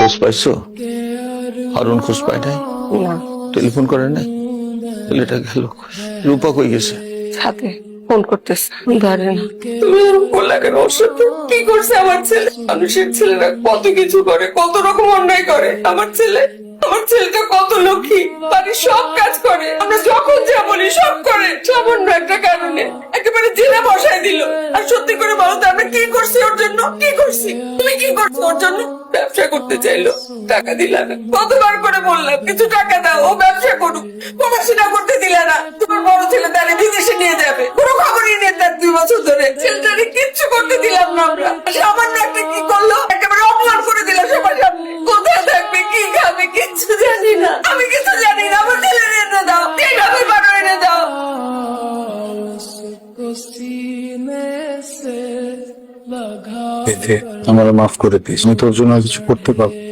খোঁজ পাইছো? হারুন খোঁজ পায় নাই? না, টেলিফোন করে নাই? ছেলেটা গেল কই? রূপা কই গেছে? সাথে ফোন করতেছে, ধরে না। তুমি এরকম করলে কেন? ওর সাথে কি করছে আমার ছেলে? মানুষের ছেলেরা কত কিছু করে, কত রকম অন্যায় করে। আমার ছেলেটা কত লক্ষ্মী, বাড়ির সব কাজ করে, আমরা যখন যা বলি সব করে। সামান্য একটা কারণে একেবারে জেলে বসায় দিল। আর সত্যি করে বলো তো, আমরা কি করছি ওর জন্য? কি করছি? তুমি কি করছো ওর জন্য? ব্যবসা করতে চাইলো, টাকা দিলা না। কতবার করে বললাম কিছু টাকা দাও, ও ব্যবসা করুক। পড়াশোনা করতে দিলা না। তোমার বড় ছেলে তাহলে বিদেশে নিয়ে যাবে, কোনো খবরই নেই তার 2 বছর ধরে। ছেলেটারে কিচ্ছু করতে দিলাম না আমরা। সামান্য একটা কি করলো, একেবারে অপমান করে দিল সবার সামনে। কোথায় থাকবে, কি খাবে, কিচ্ছু জানি না। আমি কিছু জানি না। আমার ছেলে এনে দাও, এইভাবে পারো এনে দাও। আমার মাফ করে দিস, আমি তোর জন্য আর কিছু করতে পারবো।